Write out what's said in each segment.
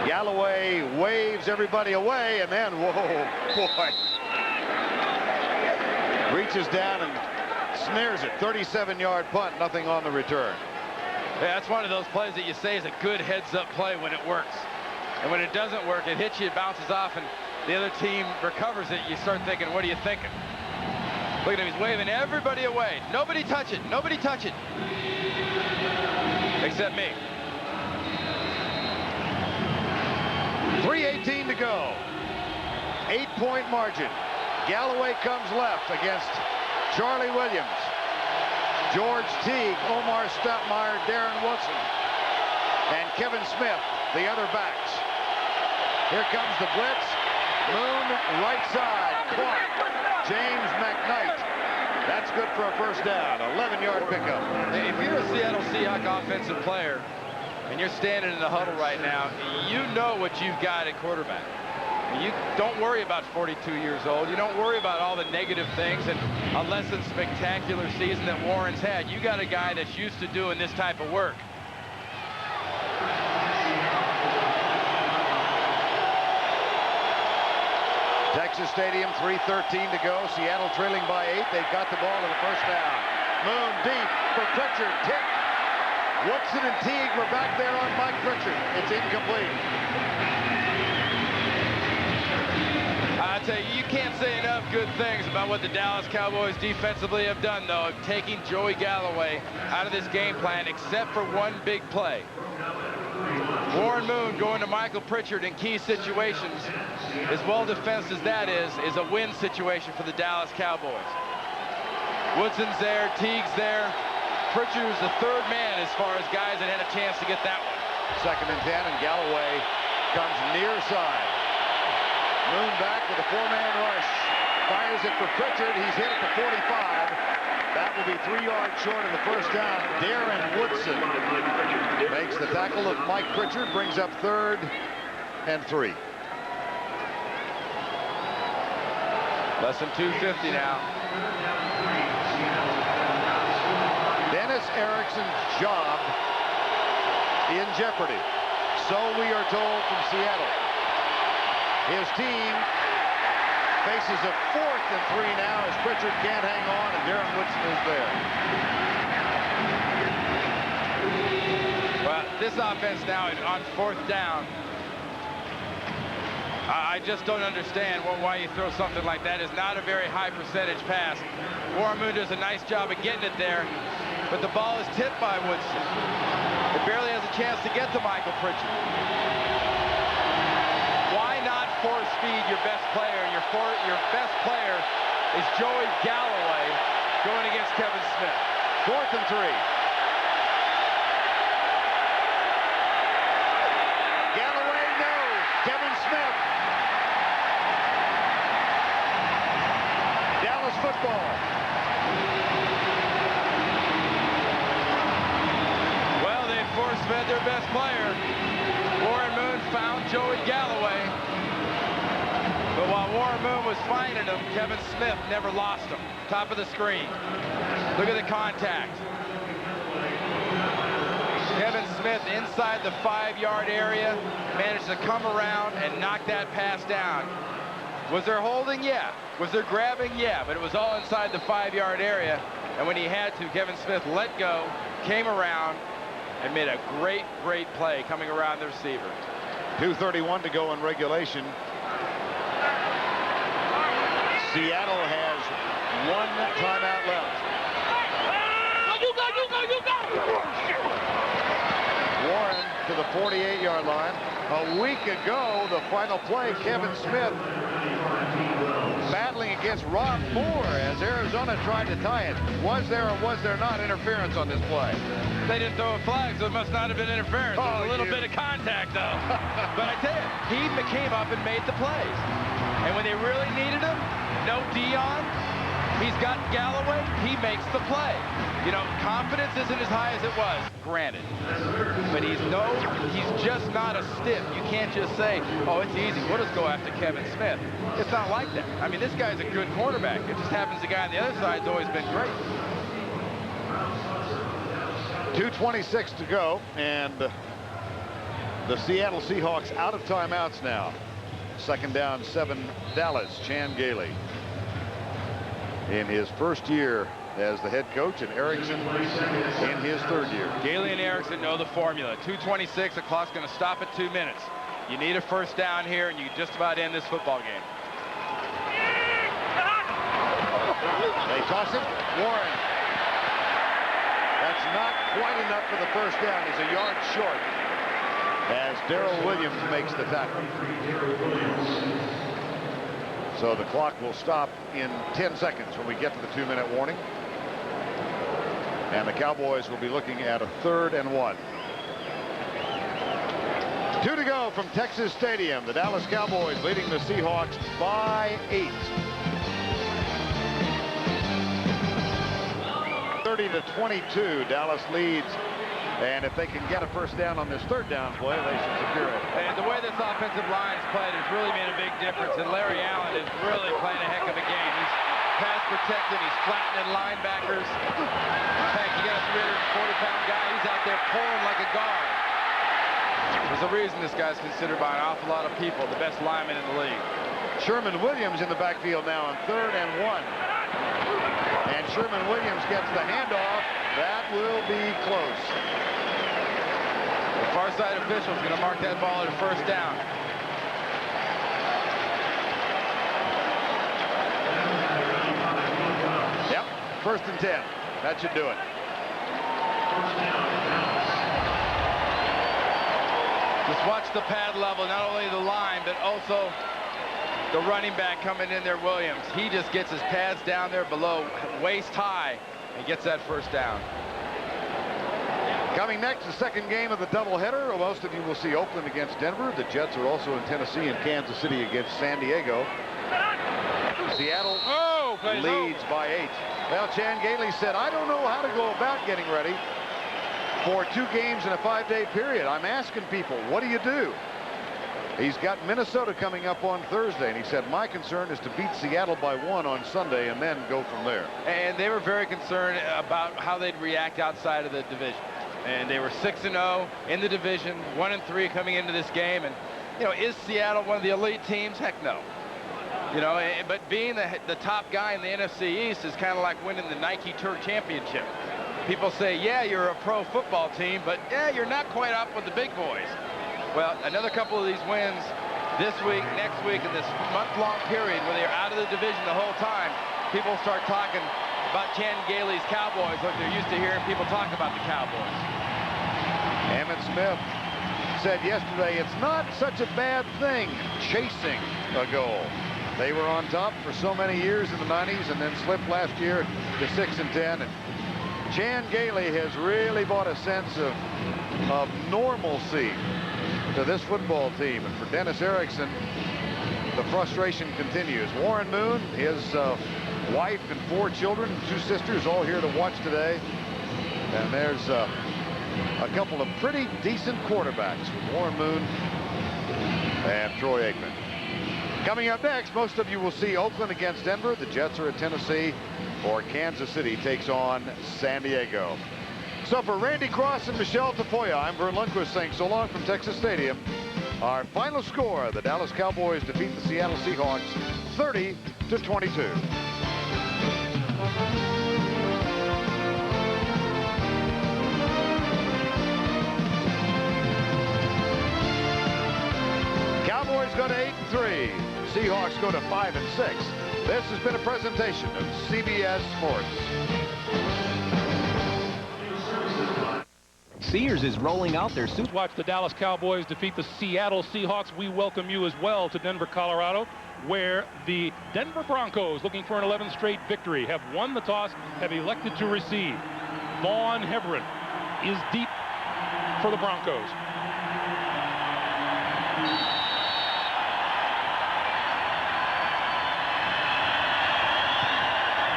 Galloway waves everybody away, and then, whoa, boy. Reaches down and snares it. 37-yard punt, nothing on the return. Yeah, that's one of those plays that you say is a good heads-up play when it works. And when it doesn't work, it hits you, it bounces off, and the other team recovers it. You start thinking, what are you thinking? Look at him, he's waving everybody away. Nobody touch it, nobody touch it. Except me. 3:18 to go. 8-point margin. Galloway comes left against Charlie Williams, George Teague, Omar Stoutmeyer, Darren Woodson, and Kevin Smith, the other backs. Here comes the blitz. Moon, right side, caught. James McKnight. That's good for a first down. 11-yard pickup. If you're a Seattle Seahawks offensive player and you're standing in the huddle right now, you know what you've got at quarterback. You don't worry about 42 years old. You don't worry about all the negative things and a less than spectacular season that Warren's had. You got a guy that's used to doing this type of work. Texas Stadium, 3:13 to go. Seattle trailing by 8. They've got the ball in the first down. Moon deep for Pritchard. Tick. Woodson and Teague were back there on Mike Pritchard. It's incomplete. I tell you, you can't say enough good things about what the Dallas Cowboys defensively have done, though, of taking Joey Galloway out of this game plan, except for one big play. Warren Moon going to Michael Pritchard in key situations, as well defensed as that is a win situation for the Dallas Cowboys. Woodson's there, Teague's there. Pritchard was the third man as far as guys that had a chance to get that one. 2nd and 10, and Galloway comes near side. Moon back with a 4-man rush. Fires it for Pritchard. He's hit at the 45. That will be 3 yards short of the first down. Darren Woodson makes the tackle of Mike Pritchard, brings up 3rd and 3. Less than 250 now. Dennis Erickson's job in jeopardy. So we are told from Seattle. His team faces a 4th and 3 now as Pritchard can't hang on and Darren Woodson is there. Well, this offense now on 4th down, I just don't understand why you throw something like that. It's not a very high percentage pass. Warren Moon does a nice job of getting it there, but the ball is tipped by Woodson. It barely has a chance to get to Michael Pritchard. Why not force feed your best player? And your best player is Joey Galloway going against Kevin Smith. 4th and 3. Galloway, no. Kevin Smith. Dallas football. Well, they force-fed their best player. Warren Moon found Joey Galloway. But while Warren Moon was finding him, Kevin Smith never lost him. Top of the screen. Look at the contact. Kevin Smith inside the 5-yard area managed to come around and knock that pass down. Was there holding? Yeah. Was there grabbing? Yeah. But it was all inside the 5-yard area. And when he had to, Kevin Smith let go, came around, and made a great, great play coming around the receiver. 2:31 to go in regulation. Seattle has 1 timeout left. Warren to the 48-yard line. A week ago, the final play, Kevin Smith battling against Rob Moore as Arizona tried to tie it. Was there or was there not interference on this play? They didn't throw a flag, so it must not have been interference. There was a little bit of contact, though. But I tell you, he came up and made the plays. And when they really needed him, no Dion, he's got Galloway, he makes the play. You know, confidence isn't as high as it was, granted. But he's just not a stiff. You can't just say, oh, it's easy, we'll just go after Kevin Smith. It's not like that. I mean, this guy's a good quarterback. It just happens the guy on the other side's always been great. 2:26 to go, and The Seattle Seahawks out of timeouts now. Second down, 7, Dallas. Chan Gailey in his first year as the head coach, and Erickson in his third year. Gailey and Erickson know the formula. 2:26, the clock's going to stop at 2 minutes. You need a first down here, and you just about end this football game. They toss it. Warren. That's not quite enough for the first down. He's a yard short as Darrell Williams makes the tackle. So the clock will stop in 10 seconds when we get to the 2-minute warning. And the Cowboys will be looking at a 3rd and 1. 2 to go from Texas Stadium. The Dallas Cowboys leading the Seahawks by 8. 30-22, Dallas leads. And if they can get a first down on this 3rd down play, they should secure it. And the way this offensive line is played has really made a big difference. And Larry Allen is really playing a heck of a game. He's pass protected. He's flattening linebackers. In fact, you got a 340-pound guy. He's out there pulling like a guard. There's a reason this guy's considered by an awful lot of people the best lineman in the league. Sherman Williams in the backfield now on 3rd and 1. And Sherman Williams gets the handoff. That will be close. The far side official is going to mark that ball at a first down. Yep, 1st and 10. That should do it. Just watch the pad level, not only the line, but also the running back coming in there, Williams. He just gets his pads down there below waist high and gets that first down. Coming next, the second game of the doubleheader. Most of you will see Oakland against Denver. The Jets are also in Tennessee and Kansas City against San Diego. Seattle leads by 8. Well, Chan Gailey said, I don't know how to go about getting ready for 2 games in a 5-day period. I'm asking people, what do you do? He's got Minnesota coming up on Thursday, and he said, my concern is to beat Seattle by 1 on Sunday and then go from there. And they were very concerned about how they'd react outside of the division. And they were 6-0 in the division, 1-3 coming into this game. And, you know, is Seattle one of the elite teams? Heck no. You know, but being the top guy in the NFC East is kind of like winning the Nike Tour Championship. People say, yeah, you're a pro football team, but yeah, you're not quite up with the big boys. Well, another couple of these wins this week, next week, in this month-long period where they're out of the division the whole time, people start talking about Chan Gailey's Cowboys like they're used to hearing people talk about the Cowboys. Emmitt Smith said yesterday, it's not such a bad thing chasing a goal. They were on top for so many years in the 90s and then slipped last year to 6-10. And Chan Gailey has really brought a sense of normalcy to this football team. And for Dennis Erickson, the frustration continues. Warren Moon, his wife and 4 children, 2 sisters, all here to watch today. And there's a couple of pretty decent quarterbacks with Warren Moon and Troy Aikman. Coming up next, most of you will see Oakland against Denver. The Jets are at Tennessee, or Kansas City takes on San Diego. So for Randy Cross and Michelle Tafoya, I'm Vern Lundquist saying so long from Texas Stadium. Our final score, the Dallas Cowboys defeat the Seattle Seahawks 30-22. Cowboys go to 8-3. Seahawks go to 5-6. This has been a presentation of CBS Sports. Sears is rolling out their suit. Watch the Dallas Cowboys defeat the Seattle Seahawks. We welcome you as well to Denver, Colorado, where the Denver Broncos, looking for an 11th straight victory, have won the toss, have elected to receive. Vaughn Hebron is deep for the Broncos.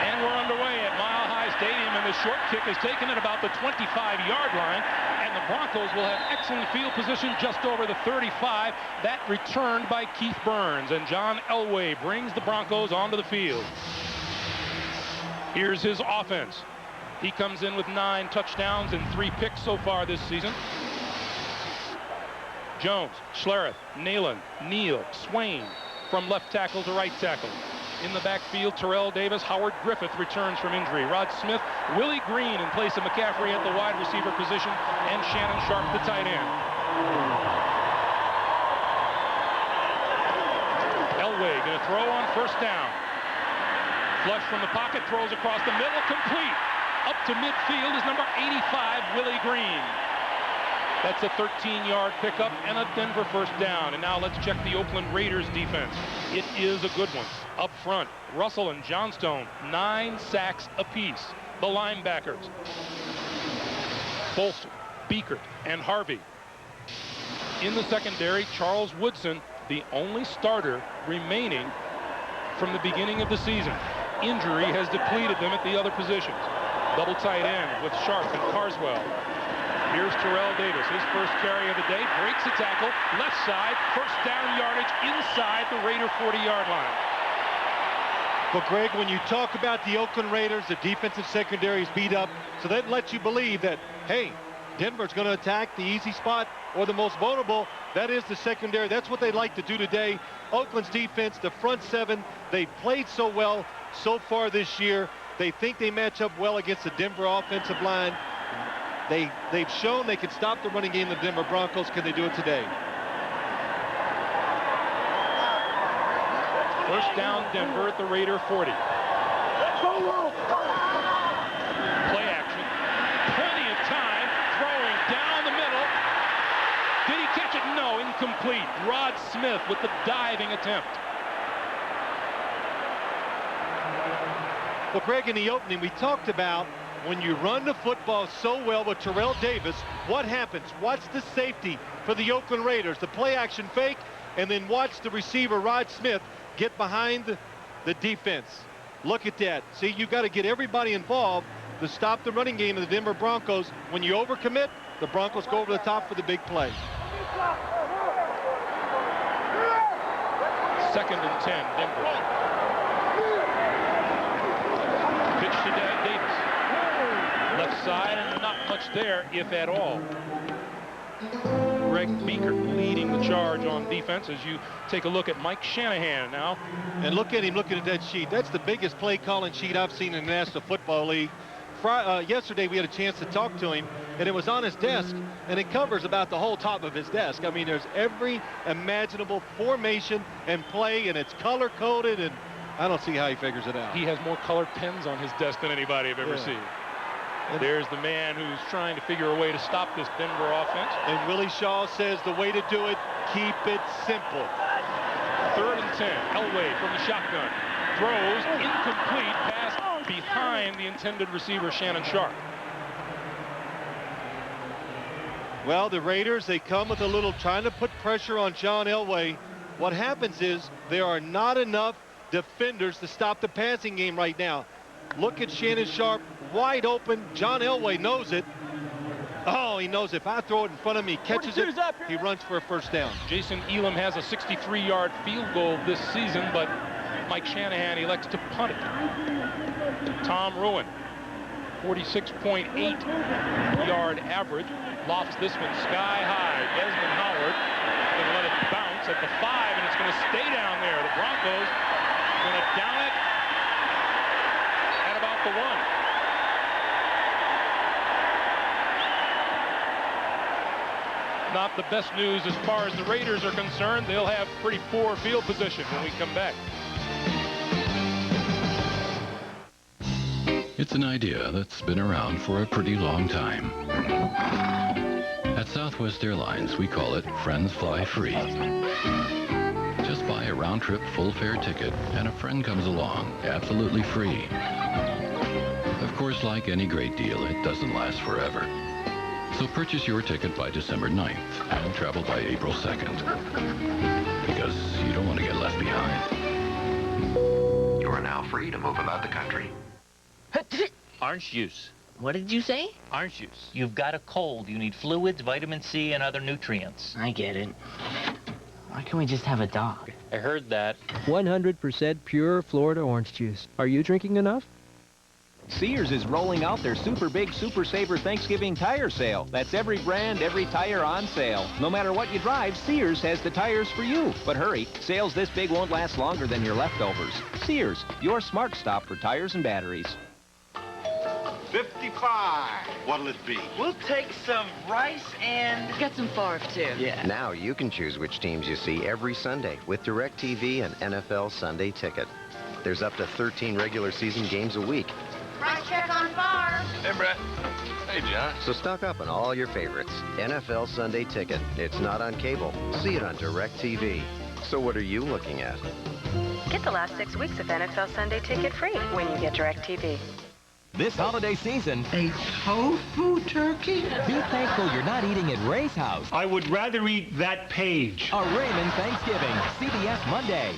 And we're underway at Mile High Stadium, and the short kick is taken at about the 25-yard line, and the Broncos will have excellent field position just over the 35. That returned by Keith Burns, and John Elway brings the Broncos onto the field. Here's his offense. He comes in with 9 touchdowns and 3 picks so far this season. Jones, Schlereth, Neyland, Neal, Swain from left tackle to right tackle. In the backfield, Terrell Davis, Howard Griffith returns from injury. Rod Smith, Willie Green in place of McCaffrey at the wide receiver position, and Shannon Sharp, the tight end. Elway going to throw on first down. Flush from the pocket, throws across the middle, complete. Up to midfield is number 85, Willie Green. That's a 13-yard pickup and a Denver first down. And now let's check the Oakland Raiders defense. It is a good one. Up front, Russell and Johnstone, 9 sacks apiece. The linebackers, Bolster, Beekert, and Harvey. In the secondary, Charles Woodson, the only starter remaining from the beginning of the season. Injury has depleted them at the other positions. Double tight end with Sharp and Carswell. Here's Terrell Davis, his first carry of the day, breaks a tackle, left side, first down yardage inside the Raider 40-yard line. Well, Greg, when you talk about the Oakland Raiders, the defensive secondary is beat up, so that lets you believe that, hey, Denver's going to attack the easy spot or the most vulnerable. That is the secondary. That's what they like to do today. Oakland's defense, the front seven, they've played so well so far this year. They think they match up well against the Denver offensive line. They've shown they can stop the running game of the Denver Broncos. Can they do it today? First down, Denver at the Raider 40. Play action. Plenty of time. Throwing down the middle. Did he catch it? No, incomplete. Rod Smith with the diving attempt. Well, Greg, in the opening, we talked about when you run the football so well with Terrell Davis, what happens? Watch the safety for the Oakland Raiders, the play action fake, and then watch the receiver, Rod Smith, get behind the defense. Look at that. See, you've got to get everybody involved to stop the running game of the Denver Broncos. When you overcommit, the Broncos go over the top for the big play. 2nd and 10, Denver. Pitch to Davis. Left side, and not much there, if at all. Greg Beekert leading the charge on defense as you take a look at Mike Shanahan now. And look at him looking at that sheet. That's the biggest play calling sheet I've seen in the National Football League. Yesterday we had a chance to talk to him, and it was on his desk, and it covers about the whole top of his desk. I mean, there's every imaginable formation and play, and it's color-coded, and I don't see how he figures it out. He has more colored pens on his desk than anybody I've ever seen. And there's the man who's trying to figure a way to stop this Denver offense. And Willie Shaw says the way to do it, keep it simple. 3rd and 10, Elway from the shotgun. Throws, incomplete, pass behind the intended receiver, Shannon Sharp. Well, the Raiders, they come with a little trying to put pressure on John Elway. What happens is there are not enough defenders to stop the passing game right now. Look at Shannon Sharp, wide open. John Elway knows it. Oh, he knows if I throw it in front of me, catches it, he runs for a first down. Jason Elam has a 63-yard field goal this season, but Mike Shanahan elects to punt it. Tom Ruin, 46.8-yard average. Lofts this one sky high. Desmond Howard going to let it bounce at the 5, and it's going to stay down there. The Broncos going to down it at about the 1. Not the best news as far as the Raiders are concerned. They'll have pretty poor field position when we come back. It's an idea that's been around for a pretty long time. At Southwest Airlines, we call it Friends Fly Free. Just buy a round-trip full-fare ticket and a friend comes along absolutely free. Of course, like any great deal, it doesn't last forever. So purchase your ticket by December 9th and travel by April 2nd. Because you don't want to get left behind. You are now free to move about the country. Orange juice. What did you say? Orange juice. You've got a cold. You need fluids, vitamin C, and other nutrients. I get it. Why can't we just have a dog? I heard that. 100% pure Florida orange juice. Are you drinking enough? Sears is rolling out their super big Super Saver Thanksgiving tire sale. That's every brand, every tire on sale. No matter what you drive, Sears has the tires for you. But hurry, sales this big won't last longer than your leftovers. Sears, your smart stop for tires and batteries. 55. What'll it be? We'll take some rice and... Get some farf, too. Yeah. Now you can choose which teams you see every Sunday with DirecTV and NFL Sunday Ticket. There's up to 13 regular season games a week. Price check on farf. Hey, Brett. Hey, John. So stock up on all your favorites. NFL Sunday Ticket. It's not on cable. See it on DirecTV. So what are you looking at? Get the last 6 weeks of NFL Sunday Ticket free when you get DirecTV. This holiday season, A tofu turkey? be thankful you're not eating at Ray's house. I would rather eat that page. A Raymond Thanksgiving, CBS Monday.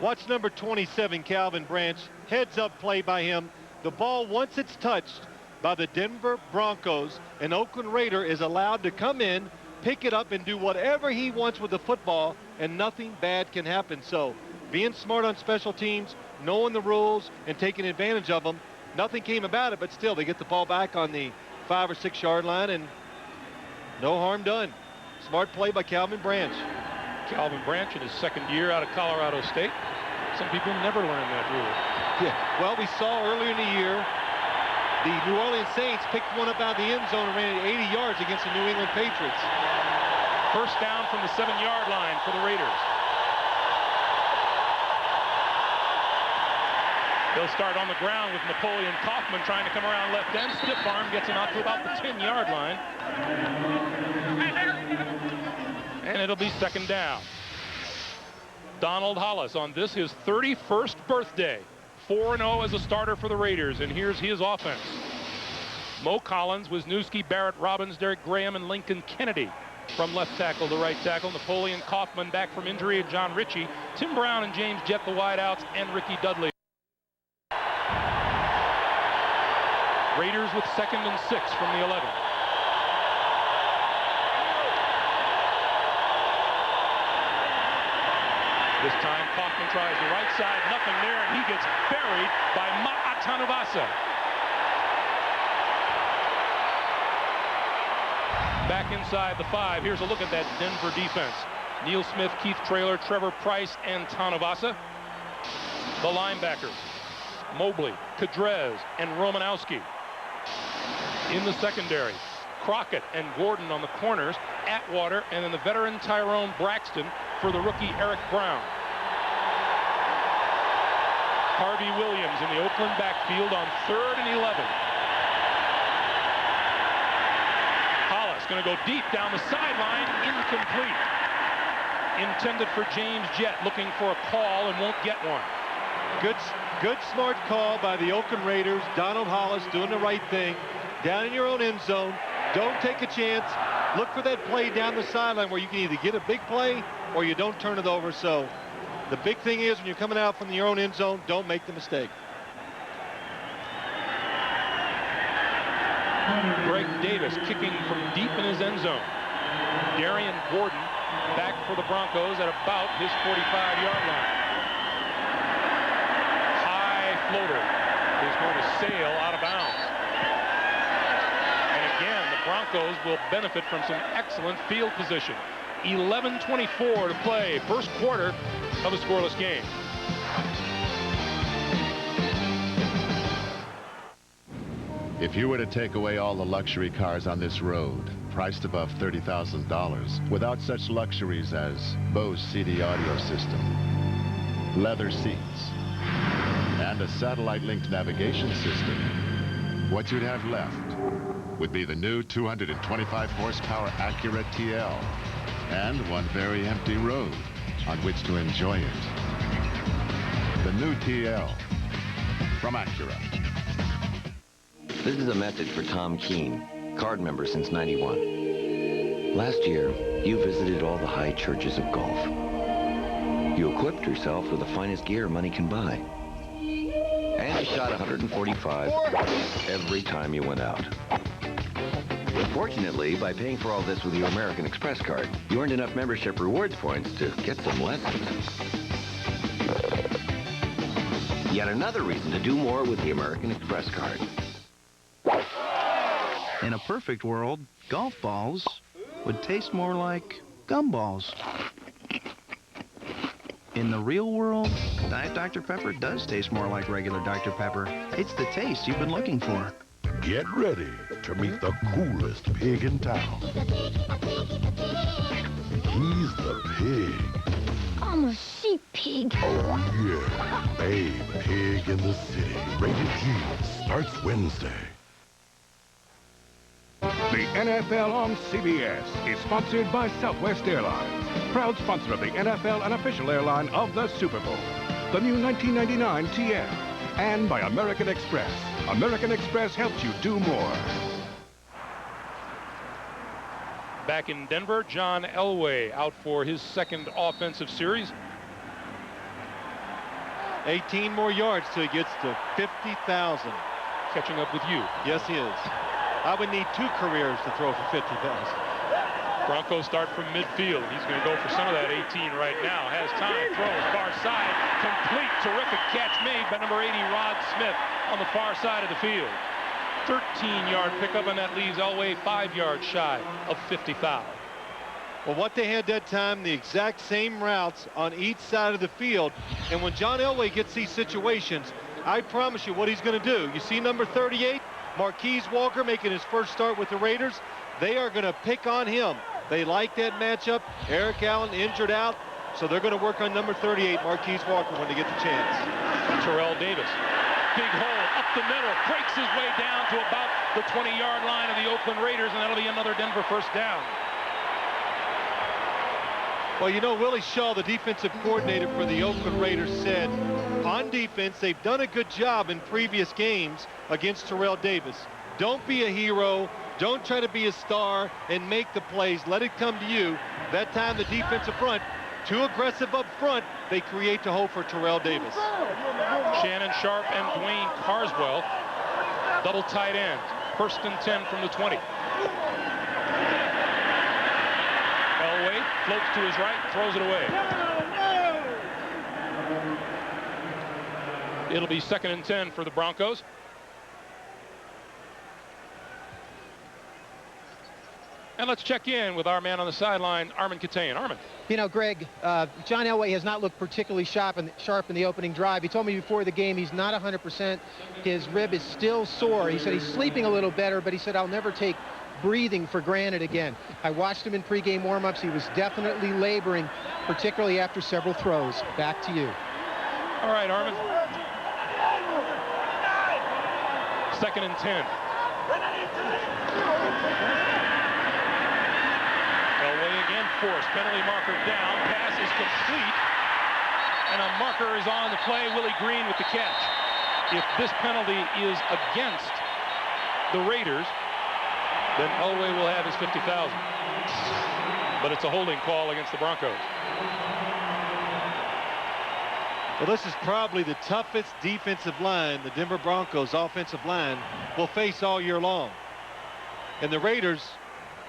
Watch number 27, Calvin Branch. Heads-up play by him. The ball, once it's touched by the Denver Broncos, an Oakland Raider is allowed to come in, pick it up, and do whatever he wants with the football, and nothing bad can happen. So being smart on special teams, knowing the rules, and taking advantage of them, nothing came about it, but still they get the ball back on the 5 or 6 yard line, and no harm done. Smart play by Calvin Branch. Calvin Branch in his second year out of Colorado State. Some people never learn that rule. Yeah. Well, we saw earlier in the year the New Orleans Saints picked one up out of the end zone and ran it 80 yards against the New England Patriots. First down from the 7-yard line for the Raiders. They'll start on the ground with Napoleon Kaufman trying to come around left end. Stiff arm gets him out to about the 10-yard line. And it'll be second down. Donald Hollis on this, his 31st birthday. 4-0 as a starter for the Raiders, and here's his offense. Mo Collins, Wisniewski, Barrett Robbins, Derek Graham, and Lincoln Kennedy from left tackle to right tackle. Napoleon Kaufman back from injury, and John Ritchie. Tim Brown and James Jett the wideouts, and Ricky Dudley. Raiders with 2nd and 6 from the 11. This time Kaufman tries the right side, nothing there, and he gets buried by Ma'atanavasa. Back inside the 5. Here's a look at that Denver defense. Neil Smith, Keith Traylor, Trevor Price, and Tanavasa. The linebackers, Mobley, Kadrez, and Romanowski. In the secondary, Crockett and Gordon on the corners, Atwater, and then the veteran Tyrone Braxton for the rookie Eric Brown. Harvey Williams in the Oakland backfield on 3rd and 11. Hollis going to go deep down the sideline, incomplete. Intended for James Jett, looking for a call and won't get one. Good smart call by the Oakland Raiders. Donald Hollis doing the right thing. Down in your own end zone. Don't take a chance. Look for that play down the sideline where you can either get a big play or you don't turn it over. So the big thing is when you're coming out from your own end zone, don't make the mistake. Greg Davis kicking from deep in his end zone. Darian Gordon back for the Broncos at about his 45-yard line. High floater is going to sail out of bounds. And again, the Broncos will benefit from some excellent field position. 11:24 to play, first quarter of a scoreless game. If you were to take away all the luxury cars on this road, priced above $30,000, without such luxuries as Bose CD audio system, leather seats, and a satellite-linked navigation system, what you'd have left would be the new 225 horsepower Acura TL and one very empty road on which to enjoy it. The new TL from Acura. This is a message for Tom Keene, card member since '91. Last year, you visited all the high churches of golf. You equipped yourself with the finest gear money can buy. And you shot 145 every time you went out. Fortunately, by paying for all this with your American Express card, you earned enough membership rewards points to get some lessons. Yet another reason to do more with the American Express card. In a perfect world, golf balls would taste more like gumballs. In the real world, Diet Dr. Pepper does taste more like regular Dr. Pepper. It's the taste you've been looking for. Get ready to meet the coolest pig in town. He's the pig. I'm a sheep pig. Oh, yeah. Babe Pig in the City. Rated G. Starts Wednesday. The NFL on CBS is sponsored by Southwest Airlines, proud sponsor of the NFL and official airline of the Super Bowl. The new 1999 TM, and by American Express. American Express helps you do more. Back in Denver, John Elway out for his second offensive series. 18 more yards till he gets to 50,000. Catching up with you. Yes, he is. I would need 2 careers to throw for 50,000. Broncos start from midfield. He's going to go for some of that 18 right now. Has time, throws, far side, complete, terrific catch made by number 80, Rod Smith, on the far side of the field. 13-yard pickup, and that leaves Elway 5 yards shy of 50,000. Well, what they had that time, the exact same routes on each side of the field. And when John Elway gets these situations, I promise you what he's going to do. You see number 38, Marquise Walker, making his first start with the Raiders. They are going to pick on him. They like that matchup. Eric Allen injured out, so they're going to work on number 38, Marquise Walker, when they get the chance. Terrell Davis, big hole up the middle, breaks his way down to about the 20-yard line of the Oakland Raiders, and that'll be another Denver first down. Well, you know, Willie Shaw, the defensive coordinator for the Oakland Raiders, said on defense they've done a good job in previous games against Terrell Davis. Don't be a hero. Don't try to be a star and make the plays. Let it come to you. That time the defensive front, too aggressive up front, they create the hole for Terrell Davis. Shannon Sharp and Dwayne Carswell, double tight ends. First and 10 from the 20. Elway floats to his right, throws it away. It'll be second and 10 for the Broncos. And let's check in with our man on the sideline, Armin Katane. Armin. You know, Greg, John Elway has not looked particularly sharp in the opening drive. He told me before the game he's not 100%. His rib is still sore. He said he's sleeping a little better, but he said, I'll never take breathing for granted again. I watched him in pregame warm-ups. He was definitely laboring, particularly after several throws. Back to you. All right, Armin. Second and 10. Elway again forced. Penalty marker down. Pass is complete. And a marker is on the play. Willie Green with the catch. If this penalty is against the Raiders, then Elway will have his 50,000. But it's a holding call against the Broncos. Well, this is probably the toughest defensive line the Denver Broncos offensive line will face all year long. And the Raiders,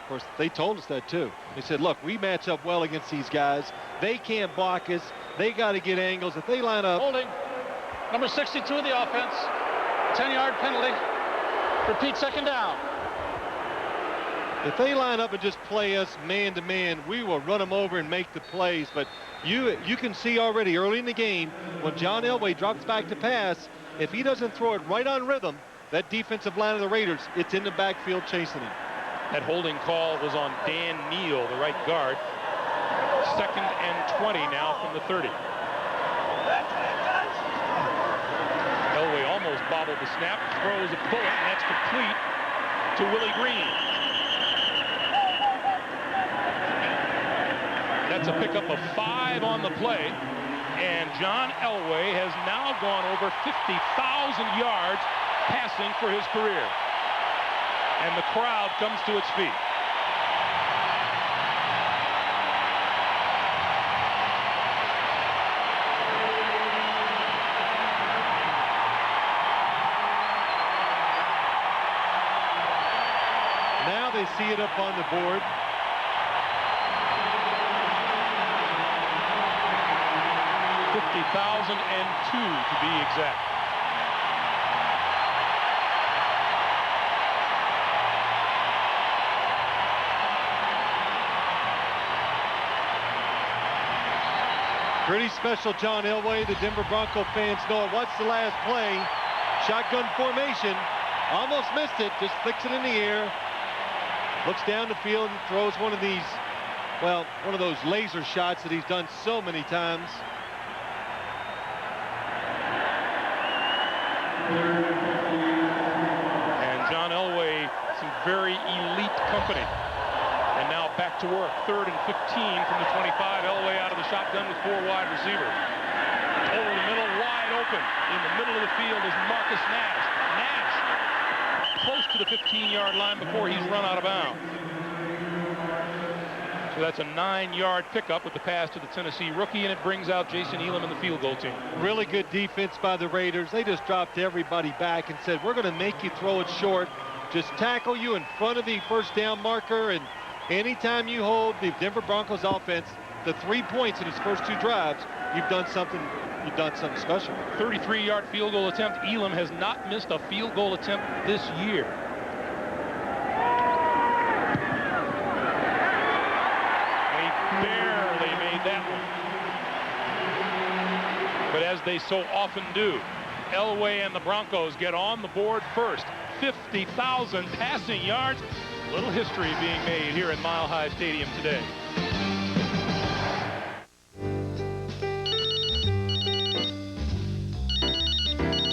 of course, they told us that too. They said, look, we match up well against these guys. They can't block us. They got to get angles. If they line up. Holding. Number 62 of the offense. 10-yard penalty. Repeat, second down. If they line up and just play us man-to-man, we will run them over and make the plays. But you can see already early in the game when John Elway drops back to pass, if he doesn't throw it right on rhythm, that defensive line of the Raiders, it's in the backfield chasing him. That holding call was on Dan Neal, the right guard. Second and 20 now from the 30. Elway almost bobbled the snap, throws a bullet, and that's complete to Willie Green. That's a pickup of 5 on the play, and John Elway has now gone over 50,000 yards passing for his career. And the crowd comes to its feet. Now they see it up on the board. to be exact. Pretty special, John Elway. The Denver Bronco fans know it. Watch the last play. Shotgun formation. Almost missed it. Just flicks it in the air. Looks down the field and throws one of these, well, one of those laser shots that he's done so many times. And John Elway, some very elite company. And now back to work. 3rd and 15 from the 25. Elway out of the shotgun with 4 wide receivers. Over the middle, wide open. In the middle of the field is Marcus Nash. Nash close to the 15-yard line before he's run out of bounds. So that's a 9-yard pickup with the pass to the Tennessee rookie, and it brings out Jason Elam and the field goal team. Really good defense by the Raiders. They just dropped everybody back and said, we're going to make you throw it short. Just tackle you in front of the first down marker, and anytime you hold the Denver Broncos offense to 3 points in his first 2 drives, you've done something special. 33-yard field goal attempt. Elam has not missed a field goal attempt this year. They barely made that one. But as they so often do, Elway and the Broncos get on the board first. 50,000 passing yards. Little history being made here at Mile High Stadium today.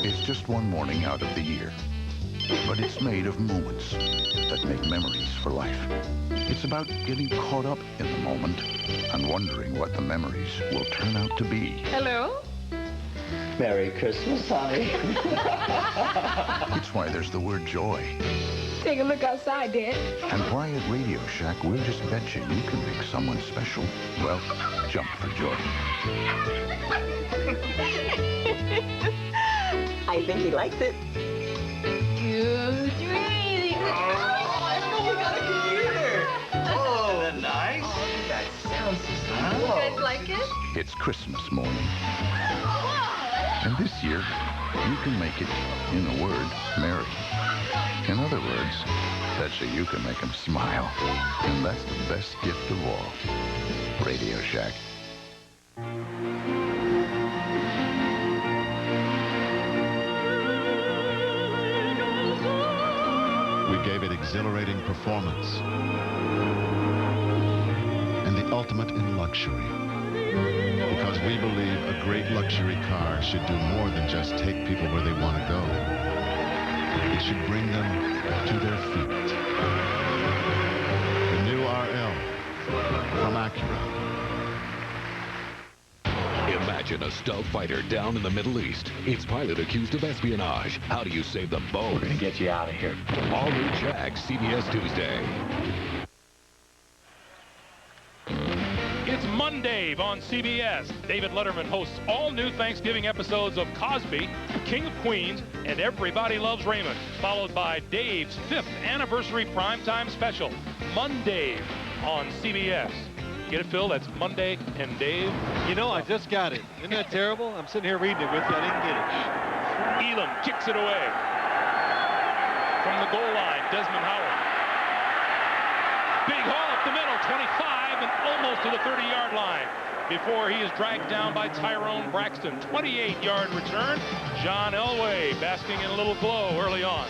It's just one morning out of the year, but it's made of moments that make memories for life. It's about getting caught up in the moment and wondering what the memories will turn out to be. Hello? Merry Christmas, honey. It's why there's the word joy. Take a look outside, Dad. And why at Radio Shack we'll just bet you can make someone special, well, jump for joy. I think he likes it. Good dreaming. Oh, we got a computer. Oh, isn't that nice? Oh, that sounds so You guys like it? It's Christmas morning. And this year, you can make it, in a word, merry. In other words, that's so you can make them smile. And that's the best gift of all. Radio Shack. We gave it exhilarating performance and the ultimate in luxury. Because we believe a great luxury car should do more than just take people where they want to go. It should bring them to their feet. The new RL from Acura. Imagine a stealth fighter down in the Middle East. Its pilot accused of espionage. How do you save them both? We're gonna get you out of here. All new Jag, CBS Tuesday. It's Monday on CBS. David Letterman hosts all new Thanksgiving episodes of Cosby, King of Queens, and Everybody Loves Raymond, followed by Dave's 5th anniversary primetime special, Monday on CBS. Get it, Phil? That's Monday and Dave. You know, I just got it. Isn't that terrible? I'm sitting here reading it with you. I didn't get it. Elam kicks it away. From the goal line, Desmond Howard. Big haul up the middle, 25, and almost to the 30-yard line before he is dragged down by Tyrone Braxton. 28-yard return. John Elway basking in a little glow early on.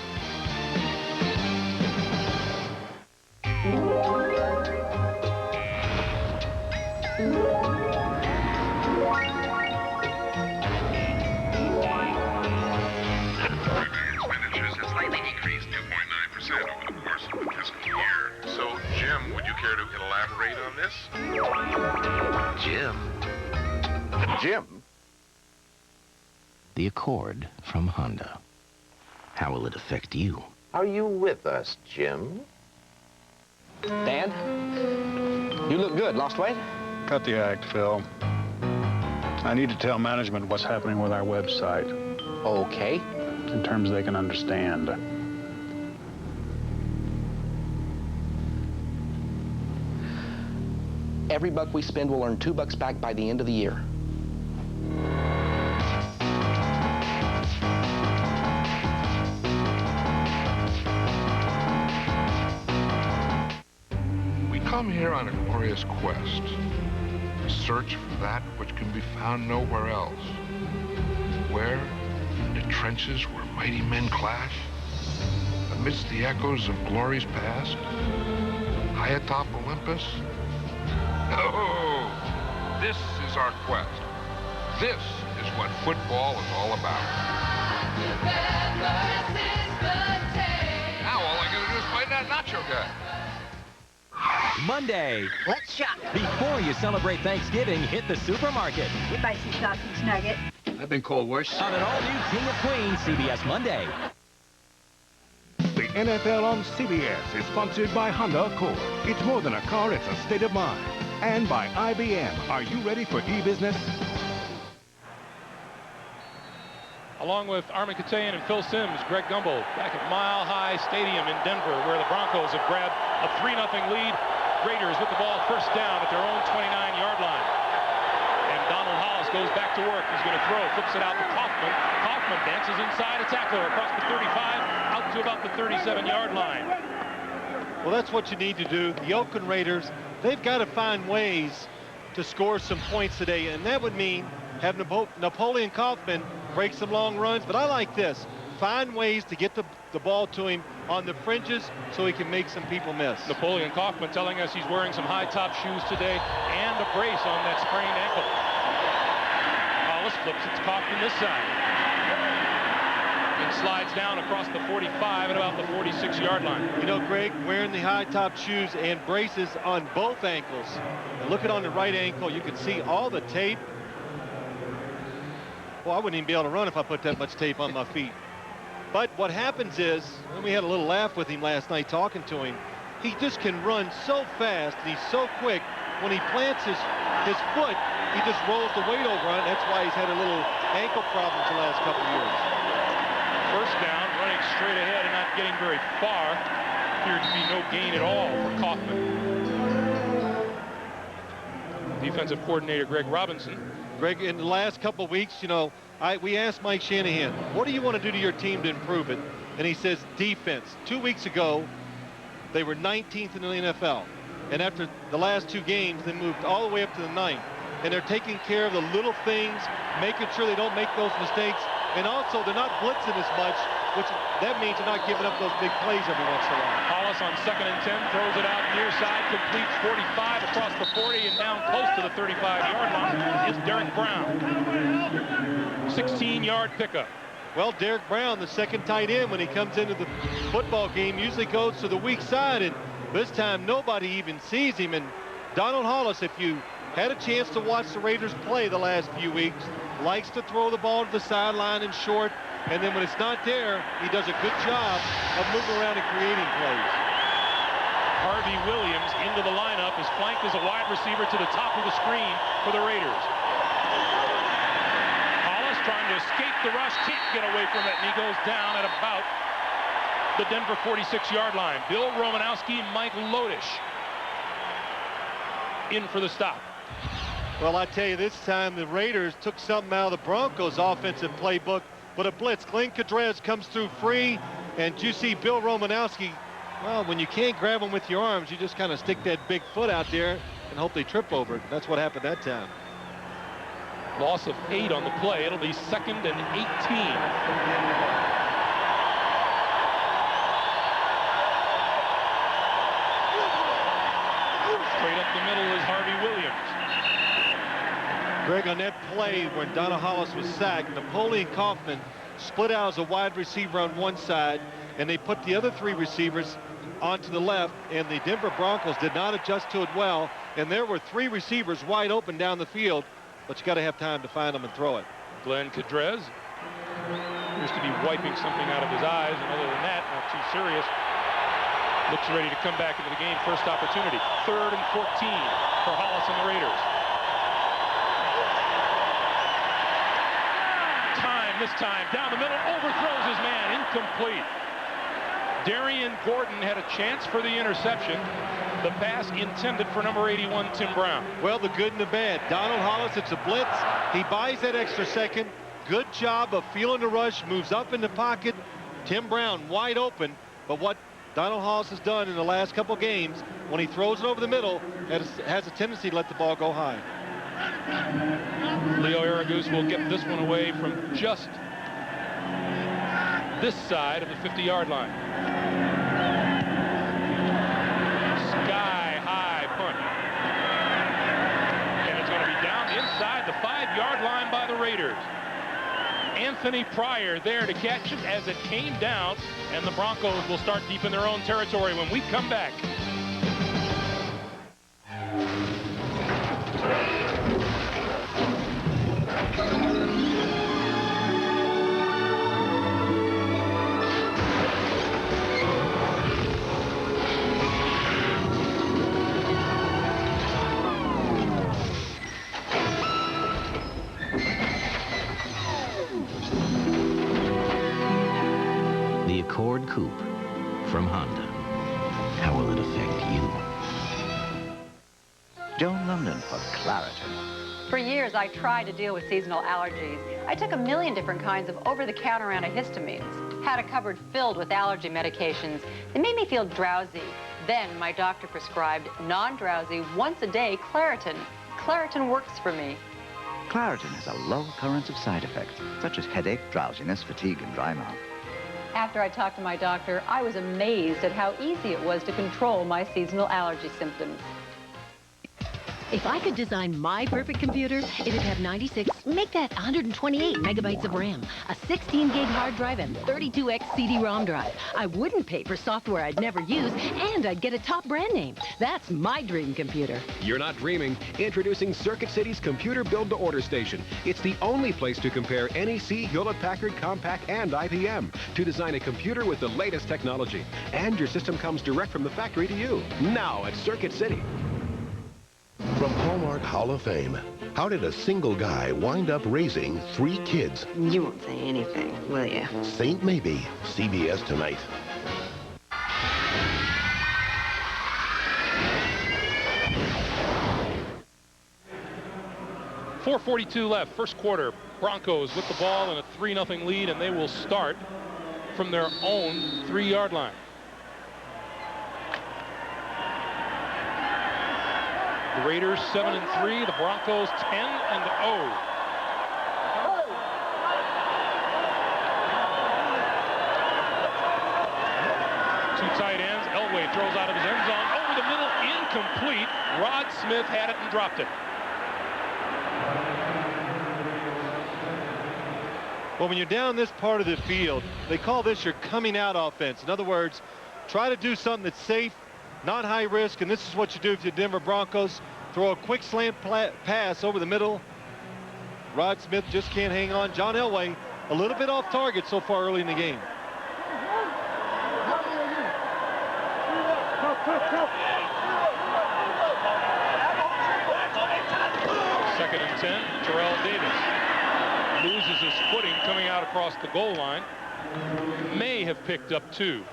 Expenditures has slightly decreased 2.9% over the course of the fiscal year. So, Jim, would you care to elaborate on this? Jim? The Accord from Honda. How will it affect you? Are you with us, Jim? Dad, you look good. Lost weight? Cut the act, Phil. I need to tell management what's happening with our website. Okay. In terms they can understand. Every buck we spend will earn $2 back by the end of the year. We come here on a glorious quest, to search for that which can be found nowhere else. Where, in the trenches where mighty men clash, amidst the echoes of glories past, high atop Olympus. Oh, this is our quest. This is what football is all about. Now all I gotta do is find that nacho guy. Monday. Let's shop. Before you celebrate Thanksgiving, hit the supermarket. If I see sausage nugget. I've been called worse. On an all-new King of Queens, CBS Monday. The NFL on CBS is sponsored by Honda Accord. It's more than a car, it's a state of mind. And by IBM. Are you ready for e-business? Along with Armin Katayan and Phil Simms, Greg Gumbel back at Mile High Stadium in Denver, where the Broncos have grabbed a 3-0 lead. Raiders with the ball first down at their own 29-yard line. And Donald Hollis goes back to work. He's going to throw, flips it out to Kaufman. Kaufman dances inside a tackler across the 35, out to about the 37-yard line. Well, that's what you need to do. The Oakland Raiders, they've got to find ways to score some points today, and that would mean have Napoleon Kaufman break some long runs. But I like this. Find ways to get the ball to him on the fringes so he can make some people miss. Napoleon Kaufman telling us he's wearing some high-top shoes today and a brace on that sprained ankle. Hollis flips it to Kaufman this side. And slides down across the 45 at about the 46-yard line. You know, Greg, wearing the high-top shoes and braces on both ankles. And look at on the right ankle, you can see all the tape. Well, I wouldn't even be able to run if I put that much tape on my feet. But what happens is, and we had a little laugh with him last night talking to him, he just can run so fast and he's so quick. When he plants his foot, he just rolls the weight over on it. That's why he's had a little ankle problems the last couple of years. First down, running straight ahead and not getting very far. Appeared to be no gain at all for Kaufman. Defensive coordinator Greg Robinson. Greg, in the last couple of weeks, you know, we asked Mike Shanahan, what do you want to do to your team to improve it? And he says defense. 2 weeks ago, they were 19th in the NFL. And after the last 2 games, they moved all the way up to the 9th. And they're taking care of the little things, making sure they don't make those mistakes. And also, they're not blitzing as much, which that means they're not giving up those big plays every once in a while. Hollis on 2nd and 10, throws it out near side, completes 45 across the 40 and down close to the 35-yard line is Derek Brown. 16-yard pickup. Well, Derek Brown, the second tight end when he comes into the football game, usually goes to the weak side, and this time nobody even sees him. And Donald Hollis, if you had a chance to watch the Raiders play the last few weeks, likes to throw the ball to the sideline and short, and then when it's not there, he does a good job of moving around and creating plays. Harvey Williams into the lineup, is flanked as a wide receiver to the top of the screen for the Raiders. Hollis trying to escape the rush, can't get away from it, and he goes down at about the Denver 46-yard line. Bill Romanowski, Mike Lodish in for the stop. Well, I tell you, this time the Raiders took something out of the Broncos' offensive playbook, but a blitz. Glenn Cadrez comes through free, and you see Bill Romanowski, well, when you can't grab them with your arms, you just kind of stick that big foot out there and hope they trip over it. That's what happened that time. Loss of 8 on the play. It'll be 2nd and 18. Straight up the middle is Harvey Williams. Greg, on that play where Donald Hollis was sacked, Napoleon Kaufman split out as a wide receiver on one side, and they put the other 3 receivers onto the left, and the Denver Broncos did not adjust to it well, and there were 3 receivers wide open down the field, but you got to have time to find them and throw it. Glenn Cadrez appears to be wiping something out of his eyes, and other than that, not too serious. Looks ready to come back into the game. First opportunity. 3rd and 14 for Hollis and the Raiders. This time down the middle, overthrows his man, incomplete. Darian Gordon had a chance for the interception. The pass intended for number 81, Tim Brown. Well, the good and the bad. Donald Hollis, it's a blitz. He buys that extra second. Good job of feeling the rush, moves up in the pocket. Tim Brown wide open. But what Donald Hollis has done in the last couple games, when he throws it over the middle, has a tendency to let the ball go high. Leo Aragus will get this one away from just this side of the 50-yard line. Sky-high punt. And it's going to be down inside the 5-yard line by the Raiders. Anthony Pryor there to catch it as it came down, and the Broncos will start deep in their own territory when we come back. Accord Coupe from Honda. How will it affect you? Joan London for Claritin. For years, I tried to deal with seasonal allergies. I took a million different kinds of over-the-counter antihistamines. Had a cupboard filled with allergy medications. They made me feel drowsy. Then my doctor prescribed non-drowsy, once-a-day Claritin. Claritin works for me. Claritin has a low occurrence of side effects, such as headache, drowsiness, fatigue, and dry mouth. After I talked to my doctor, I was amazed at how easy it was to control my seasonal allergy symptoms. If I could design my perfect computer, it'd have 96, make that 128 megabytes of RAM, a 16 gig hard drive, and 32x CD-ROM drive. I wouldn't pay for software I'd never use, and I'd get a top brand name. That's my dream computer. You're not dreaming. Introducing Circuit City's Computer Build-to-Order Station. It's the only place to compare NEC, Hewlett-Packard, Compaq, and IBM to design a computer with the latest technology. And your system comes direct from the factory to you. Now at Circuit City. From Hallmark Hall of Fame, how did a single guy wind up raising 3 kids? You won't say anything, will you? Saint Maybe, CBS tonight. .442 left, first quarter. Broncos with the ball in a 3-0 lead, and they will start from their own 3-yard line. The Raiders 7-3, the Broncos 10-0. Two tight ends. Elway throws out of his end zone. Over the middle, incomplete. Rod Smith had it and dropped it. Well, when you're down this part of the field, they call this your coming out offense. In other words, try to do something that's safe, not high risk, and this is what you do for the Denver Broncos. Throw a quick slant pass over the middle. Rod Smith just can't hang on. John Elway a little bit off target so far early in the game. Second and 10, Terrell Davis loses his footing coming out across the goal line. May have picked up 2.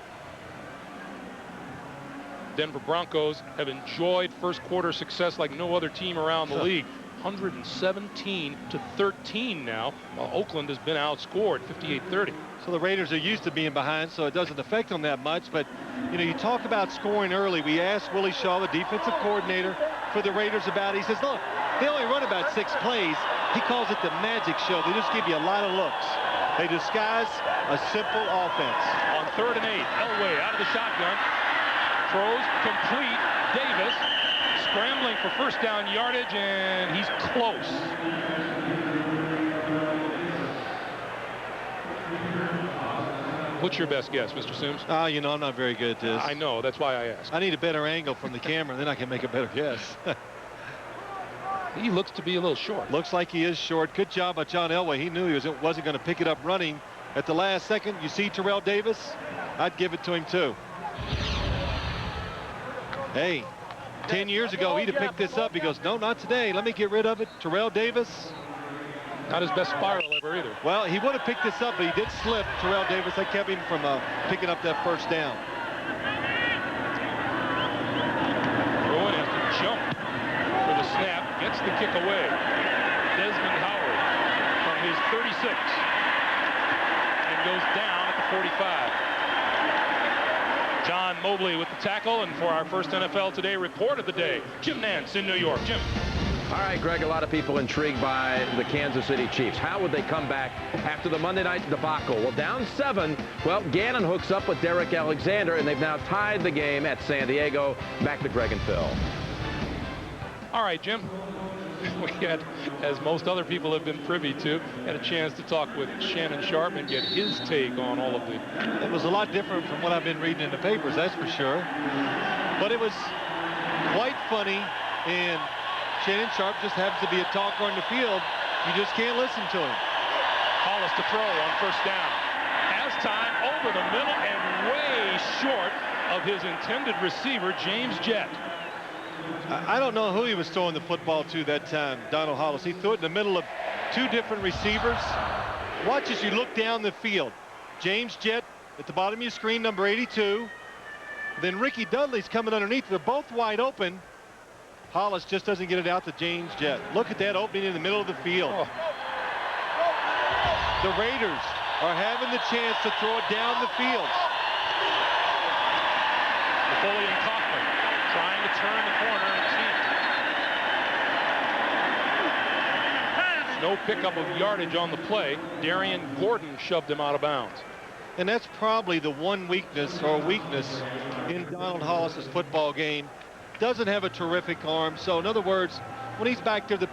Denver Broncos have enjoyed first quarter success like no other team around the league. 117-13 now, while Oakland has been outscored 58-30. So the Raiders are used to being behind, so it doesn't affect them that much. But, you know, you talk about scoring early. We asked Willie Shaw, the defensive coordinator for the Raiders, about it. He says, look, they only run about 6 plays. He calls it the magic show. They just give you a lot of looks. They disguise a simple offense. On 3rd and 8, Elway out of the shotgun. Throws complete. Davis scrambling for first down yardage, and he's close. What's your best guess, Mr. Sims? You know, I'm not very good at this. I know. That's why I asked. I need a better angle from the camera, then I can make a better guess. He looks to be a little short. Looks like he is short. Good job by John Elway. He knew he wasn't going to pick it up running at the last second. You see Terrell Davis? I'd give it to him, too. Hey, 10 years ago, he'd have picked this up. He goes, no, not today. Let me get rid of it. Terrell Davis. Not his best spiral ever either. Well, he would have picked this up, but he did slip. Terrell Davis, that kept him from picking up that first down. Rowan has to jump for the snap, gets the kick away. Desmond Howard from his 36 and goes down at the 45. John Mobley with the tackle, and for our first NFL Today report of the day, Jim Nance in New York. Jim. All right, Greg, a lot of people intrigued by the Kansas City Chiefs. How would they come back after the Monday night debacle? Well, down 7. Well, Gannon hooks up with Derek Alexander, and they've now tied the game at San Diego. Back to Greg and Phil. All right, Jim. We had, as most other people have been privy to, had a chance to talk with Shannon Sharp and get his take on all of the... It was a lot different from what I've been reading in the papers, that's for sure. But it was quite funny, and Shannon Sharp just happens to be a talker on the field. You just can't listen to him. Hollis to throw on first down. Has time over the middle and way short of his intended receiver, James Jett. I don't know who he was throwing the football to that time, Donald Hollis. He threw it in the middle of 2 different receivers. Watch as you look down the field. James Jett at the bottom of your screen, number 82. Then Ricky Dudley's coming underneath. They're both wide open. Hollis just doesn't get it out to James Jett. Look at that opening in the middle of the field. Oh. The Raiders are having the chance to throw it down the field. Napoleon Kaufman trying to turn the corner and can't. No pickup of yardage on the play. Darian Gordon shoved him out of bounds. And that's probably the one weakness in Donald Hollis's football game. Doesn't have a terrific arm. So in other words, when he's back there, the